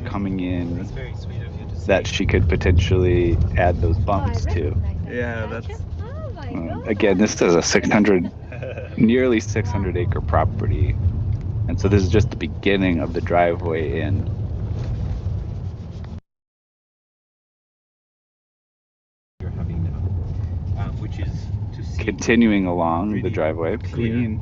coming in. That's very sweet of you to say. That she could potentially add those bumps to. Yeah, that's. Again, this is a nearly 600 acre property. And so this is just the beginning of the driveway in. You're having now, which is to see. Continuing along the Really driveway. clean.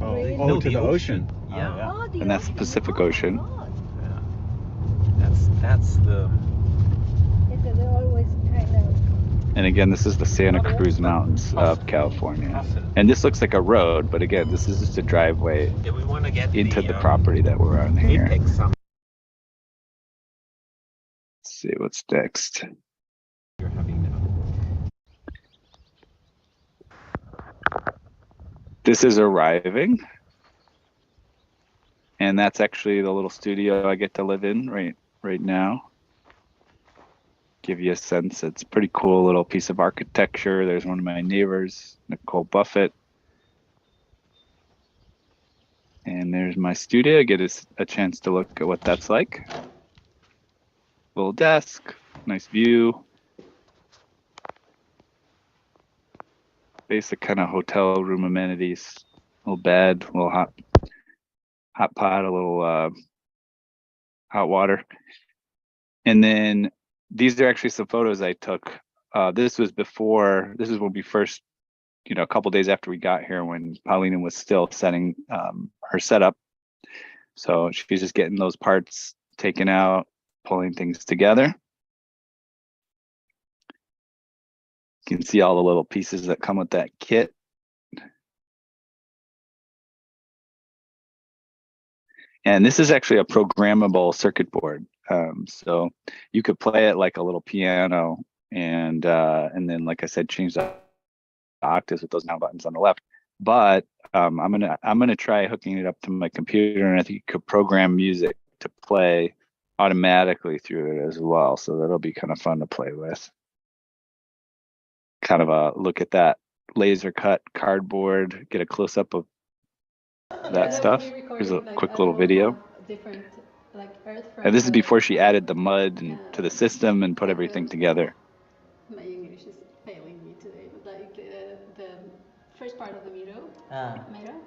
Oh, to the ocean. Yeah. Oh, And that's the Pacific Ocean. Yeah. That's the. They're always kind of. And again, this is the Santa Cruz Mountains of California. And this looks like a road, but again, this is just a driveway Yeah, we want to get into the property that we're on here. apex summit. Let's see what's next. You're having now. This is arriving. And that's actually the little studio I get to live in right now. Give you a sense, it's a pretty cool little piece of architecture. There's one of my neighbors, Nicole Buffett. And there's my studio. Get a chance to look at what that's like. Little desk, nice view. Basic kind of hotel room amenities. Little bed, little hot pot, a little hot water. And then these are actually some photos I took. This is when we first, a couple days after we got here, when Paulina was still setting her setup. So she's just getting those parts taken out, pulling things together. You can see all the little pieces that come with that kit. And this is actually a programmable circuit board. So you could play it like a little piano, and then, like I said, change the octaves with those now buttons on the left. But I'm gonna try hooking it up to my computer, and I think you could program music to play automatically through it as well. So that'll be kind of fun to play with. Kind of a look at that laser cut cardboard, get a close up of that stuff. Here's a quick little video. And this is before she added the mud to the system and put everything together. My English is failing me today, but like the first part of the Miro.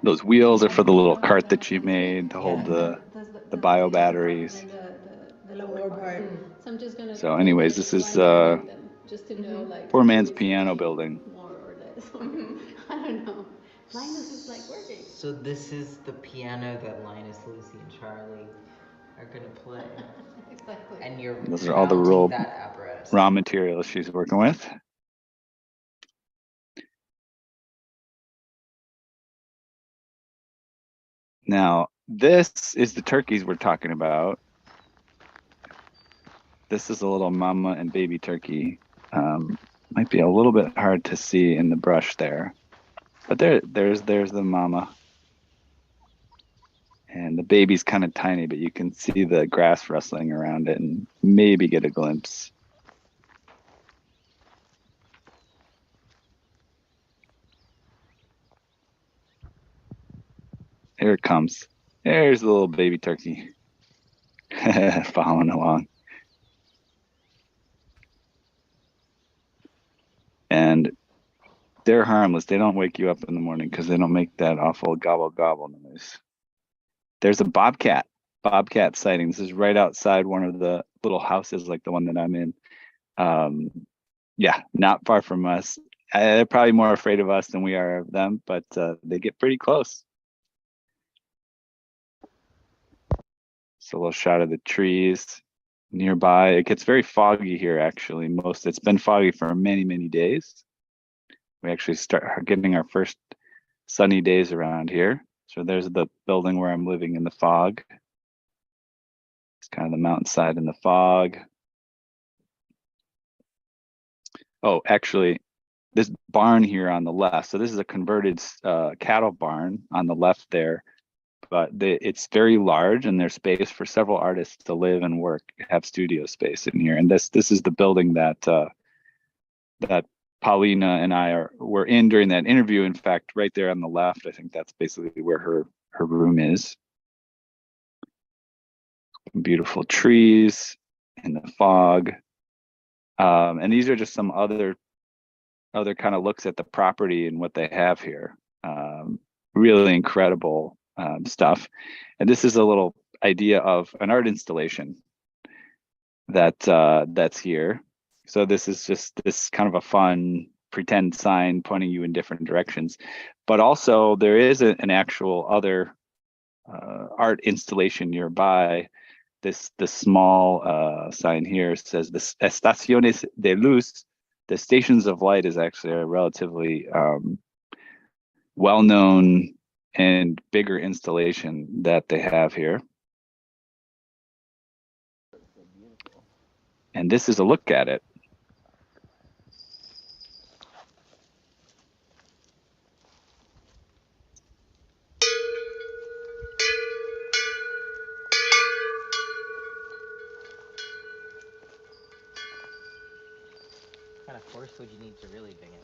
Those wheels are for the little cart that she made to hold the bio batteries. The lower part. So I'm just gonna. So anyways, this is just to know, like, poor man's piano building. More or less. I don't know. Linus is like working. So this is the piano that Linus, Lucy, and Charlie are gonna play. Exactly. And you're Those are all the mounting that apparatus. raw materials she's working with. Now, this is the turkeys we're talking about. This is a little mama and baby turkey. Might be a little bit hard to see in the brush there, but there's the mama. And the baby's kind of tiny, but you can see the grass rustling around it and maybe get a glimpse. Here it comes. There's the little baby turkey following along. And they're harmless. They don't wake you up in the morning because they don't make that awful gobble gobble noise. There's a bobcat sighting. This is right outside one of the little houses like the one that I'm in. Yeah, not far from us. They're probably more afraid of us than we are of them, but they get pretty close. It's a little shot of the trees nearby. It gets very foggy here, actually. It's been foggy for many, many days. We actually start getting our first sunny days around here. So there's the building where I'm living in the fog. It's kind of the mountainside in the fog. Oh, actually, this barn here on the left. So this is a converted cattle barn on the left there. But it's very large, and there's space for several artists to live and work, have studio space in here. And this is the building that that Paulina and I were in during that interview. In fact, right there on the left, I think that's basically where her room is. Beautiful trees in the fog. And these are just some other kind of looks at the property and what they have here. Really incredible stuff. And this is a little idea of an art installation that's here. So this is just this kind of a fun pretend sign pointing you in different directions. But also there is an actual other art installation nearby. This small sign here says the Estaciones de Luz. The Stations of Light is actually a relatively well-known and bigger installation that they have here. And this is a look at it. What kind of force would you need to really bring it?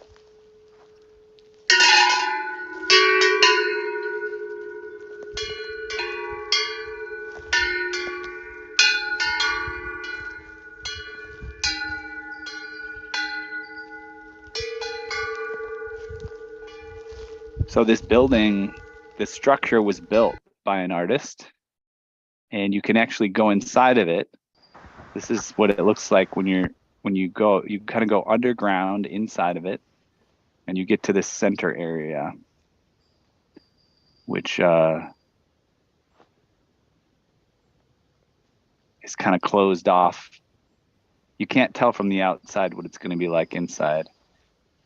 So this building, this structure was built by an artist, and you can actually go inside of it. This is what it looks like when you kind of go underground inside of it, and you get to this center area, which is kind of closed off. You can't tell from the outside what it's going to be like inside.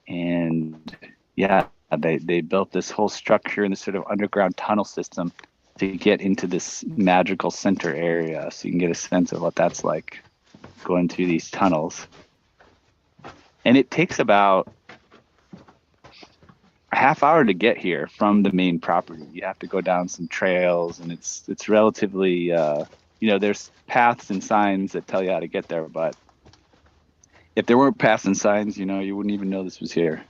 And yeah, they built this whole structure in this sort of underground tunnel system to get into this magical center area, so you can get a sense of what that's like going through these tunnels. And it takes about a half hour to get here from the main property. You have to go down some trails, and it's relatively you know, there's paths and signs that tell you how to get there, but if there weren't paths and signs, you know, you wouldn't even know this was here.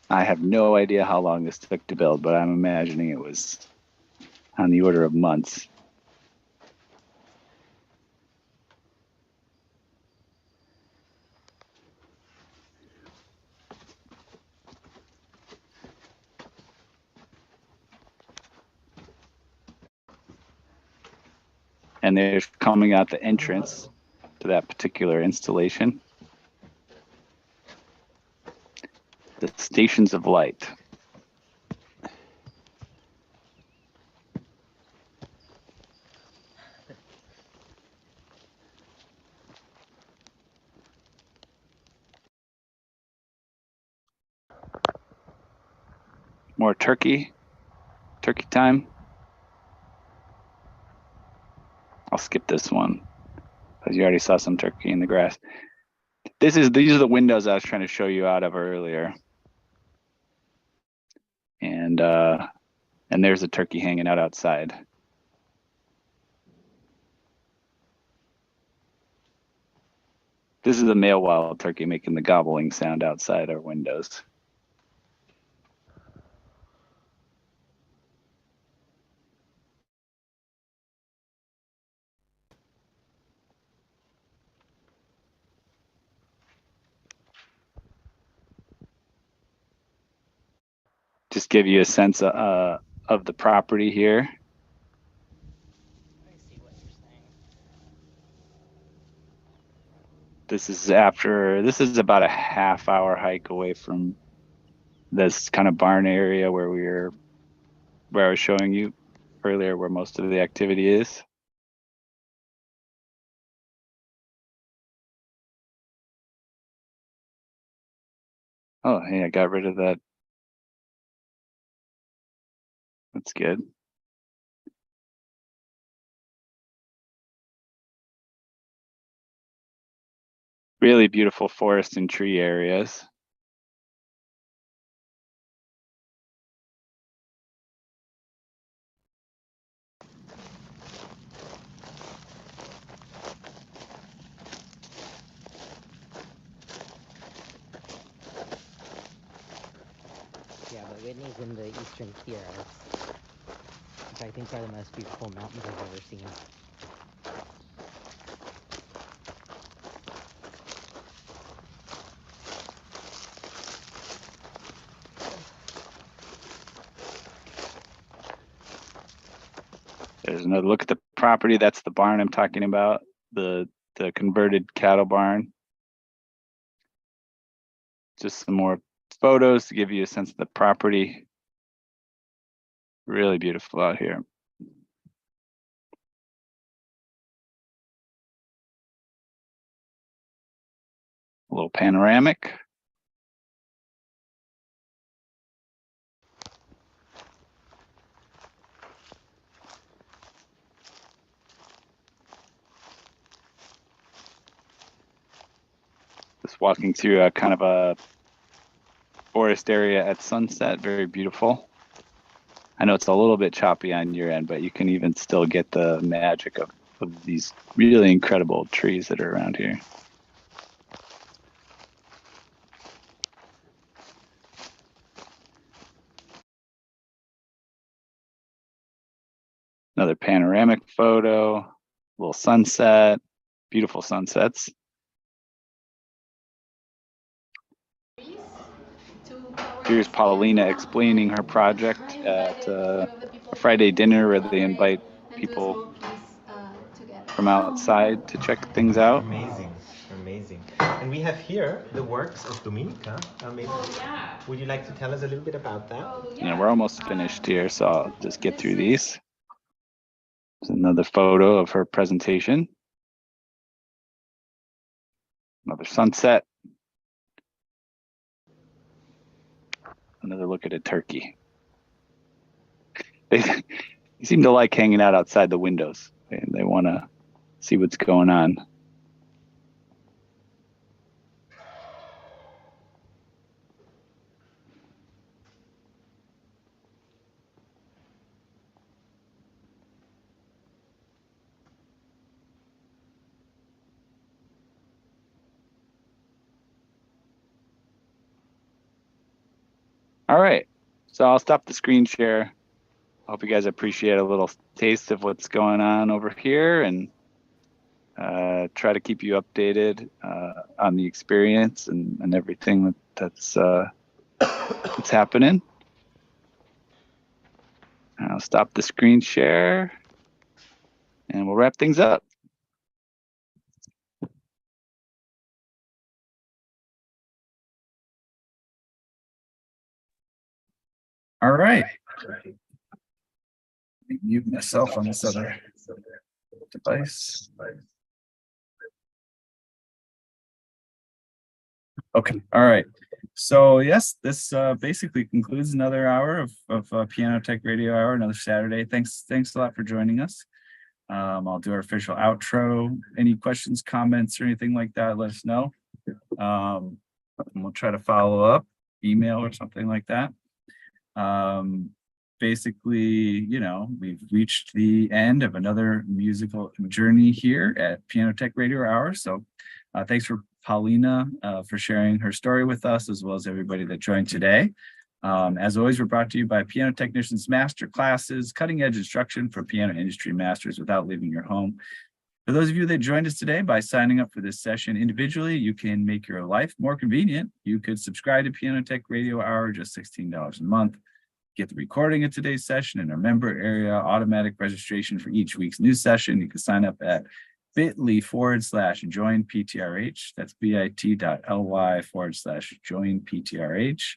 I have no idea how long this took to build, but I'm imagining it was on the order of months. And they're coming out the entrance to that particular installation. The stations of light. More turkey time. I'll skip this one because you already saw some turkey in the grass. These are the windows I was trying to show you out of earlier. And there's a turkey hanging out outside. This is a male wild turkey making the gobbling sound outside our windows. Just give you a sense of the property here. I see what you're saying. This is about a half-hour hike away from this kind of barn area where I was showing you earlier, where most of the activity is. Oh, hey, I got rid of that. That's good. Really beautiful forest and tree areas. Yeah, but Whitney's in the Eastern Sierras, which I think are the most beautiful mountains I've ever seen. There's another look at the property. That's the barn I'm talking about, the converted cattle barn. Just some more photos to give you a sense of the property. Really beautiful out here. A little panoramic. Just walking through a kind of a forest area at sunset, very beautiful. I know it's a little bit choppy on your end, but you can even still get the magic of these really incredible trees that are around here. Another panoramic photo, little sunset, beautiful sunsets. Here's Paulina explaining her project at a Friday dinner where they invite people from outside to check things out. Amazing, amazing. And we have here the works of Dominika. Maybe, would you like to tell us a little bit about that? You know, we're almost finished here, so I'll just get through these. There's another photo of her presentation. Another sunset. Another look at a turkey. They seem to like hanging out outside the windows, and they want to see what's going on. All right, so I'll stop the screen share. Hope you guys appreciate a little taste of what's going on over here, and try to keep you updated on the experience and everything that's happening. I'll stop the screen share and we'll wrap things up. All right. Mute myself on this other device. Okay, all right. So yes, this basically concludes another hour of Piano Tech Radio Hour, another Saturday. Thanks a lot for joining us. I'll do our official outro. Any questions, comments, or anything like that, let us know. And we'll try to follow up, email or something like that. Basically, you know, we've reached the end of another musical journey here at Piano Tech Radio Hour. So thanks for Paulina for sharing her story with us, as well as everybody that joined today. As always, we're brought to you by Piano Technicians Master Classes, cutting edge instruction for piano industry masters without leaving your home. For those of you that joined us today by signing up for this session individually, you can make your life more convenient. You could subscribe to Piano Tech Radio Hour, just $16 a month. Get the recording of today's session in our member area, automatic registration for each week's new session. You can sign up at bit.ly/joinptrh. That's bit.ly/joinptrh.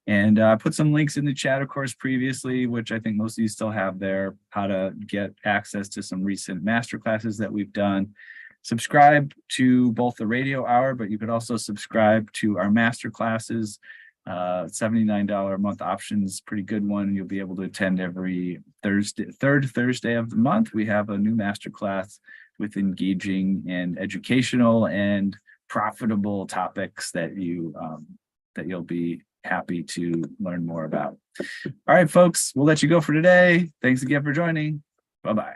And I put some links in the chat, of course, previously, which I think most of you still have there, how to get access to some recent master classes that we've done. Subscribe to both the radio hour, but you could also subscribe to our master classes. $79 a month options, pretty good one. You'll be able to attend every third Thursday of the month. We have a new master class with engaging and educational and profitable topics that you'll be happy to learn more about. All right, folks, we'll let you go for today. Thanks again for joining. Bye-bye.